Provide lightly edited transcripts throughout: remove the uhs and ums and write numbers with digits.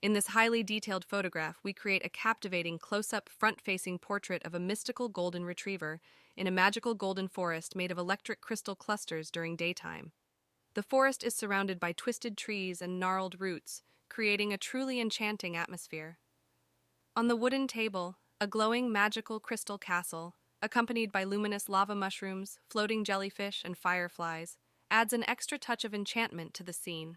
In this highly detailed photograph, we create a captivating close-up front-facing portrait of a mystical golden retriever in a magical golden forest made of electric crystal clusters during daytime. The forest is surrounded by twisted trees and gnarled roots, creating a truly enchanting atmosphere. On the wooden table, a glowing magical crystal castle, accompanied by luminous lava mushrooms, floating jellyfish, and fireflies, adds an extra touch of enchantment to the scene.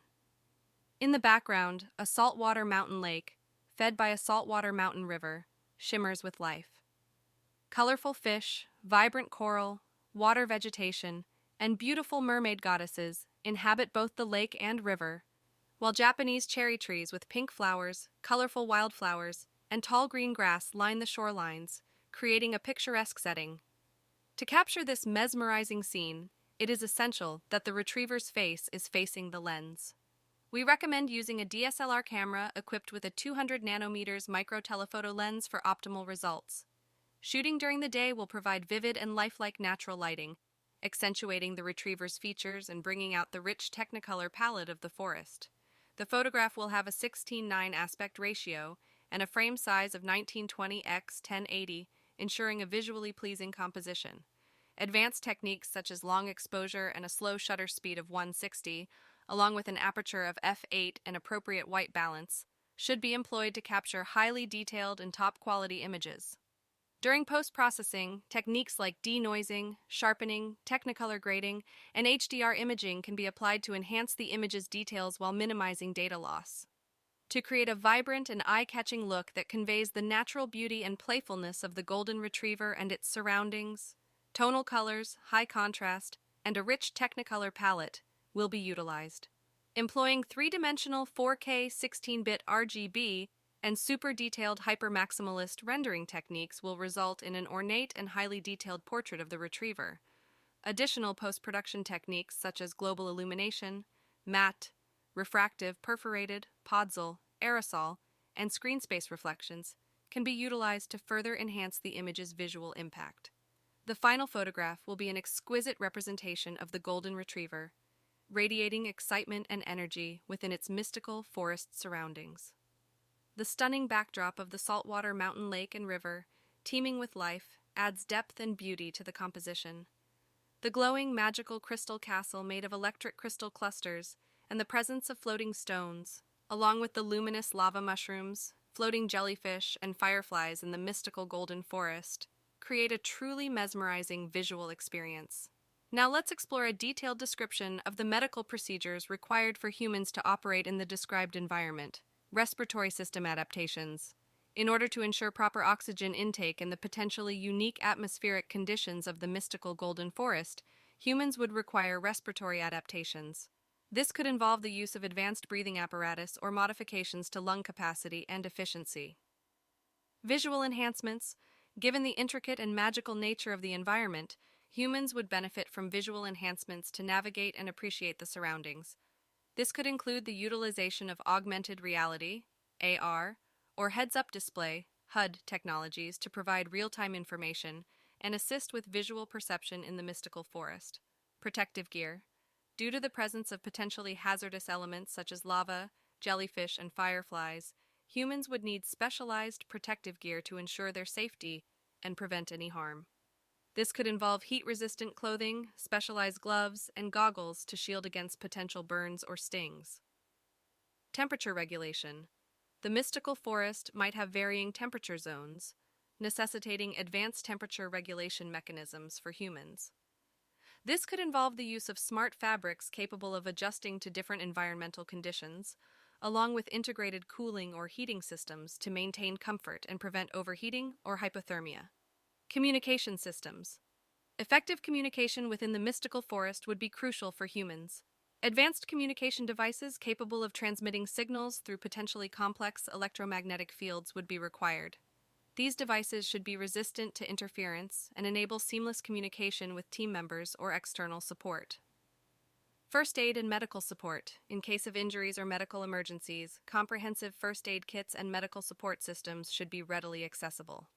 In the background, a saltwater mountain lake, fed by a saltwater mountain river, shimmers with life. Colorful fish, vibrant coral, water vegetation, and beautiful mermaid goddesses inhabit both the lake and river, while Japanese cherry trees with pink flowers, colorful wildflowers, and tall green grass line the shorelines, creating a picturesque setting. To capture this mesmerizing scene, it is essential that the retriever's face is facing the lens. We recommend using a DSLR camera equipped with a 200 nanometers micro telephoto lens for optimal results. Shooting during the day will provide vivid and lifelike natural lighting, accentuating the retriever's features and bringing out the rich technicolor palette of the forest. The photograph will have a 16:9 aspect ratio and a frame size of 1920 x 1080, ensuring a visually pleasing composition. Advanced techniques such as long exposure and a slow shutter speed of 160, along with an aperture of f8 and appropriate white balance, should be employed to capture highly detailed and top-quality images. During post-processing, techniques like denoising, sharpening, technicolor grading, and HDR imaging can be applied to enhance the image's details while minimizing data loss. To create a vibrant and eye-catching look that conveys the natural beauty and playfulness of the golden retriever and its surroundings, tonal colors, high contrast, and a rich technicolor palette will be utilized. Employing three-dimensional 4K 16-bit RGB and super-detailed hyper-maximalist rendering techniques will result in an ornate and highly detailed portrait of the retriever. Additional post-production techniques such as global illumination, matte, refractive, perforated, podzol, aerosol, and screen space reflections can be utilized to further enhance the image's visual impact. The final photograph will be an exquisite representation of the golden retriever, radiating excitement and energy within its mystical forest surroundings. The stunning backdrop of the saltwater mountain lake and river, teeming with life, adds depth and beauty to the composition. The glowing magical crystal castle made of electric crystal clusters and the presence of floating stones, along with the luminous lava mushrooms, floating jellyfish, and fireflies in the mystical golden forest, create a truly mesmerizing visual experience. Now let's explore a detailed description of the medical procedures required for humans to operate in the described environment. Respiratory system adaptations. In order to ensure proper oxygen intake in the potentially unique atmospheric conditions of the mystical golden forest, humans would require respiratory adaptations. This could involve the use of advanced breathing apparatus or modifications to lung capacity and efficiency. Visual enhancements. Given the intricate and magical nature of the environment, humans would benefit from visual enhancements to navigate and appreciate the surroundings. This could include the utilization of augmented reality, AR, or heads-up display, HUD technologies to provide real-time information and assist with visual perception in the mystical forest. Protective gear. Due to the presence of potentially hazardous elements such as lava, jellyfish, and fireflies, humans would need specialized protective gear to ensure their safety and prevent any harm. This could involve heat-resistant clothing, specialized gloves, and goggles to shield against potential burns or stings. Temperature regulation. The mystical forest might have varying temperature zones, necessitating advanced temperature regulation mechanisms for humans. This could involve the use of smart fabrics capable of adjusting to different environmental conditions, along with integrated cooling or heating systems to maintain comfort and prevent overheating or hypothermia. Communication systems. Effective communication within the mystical forest would be crucial for humans. Advanced communication devices capable of transmitting signals through potentially complex electromagnetic fields would be required. These devices should be resistant to interference and enable seamless communication with team members or external support. First aid and medical support. In case of injuries or medical emergencies, comprehensive first aid kits and medical support systems should be readily accessible.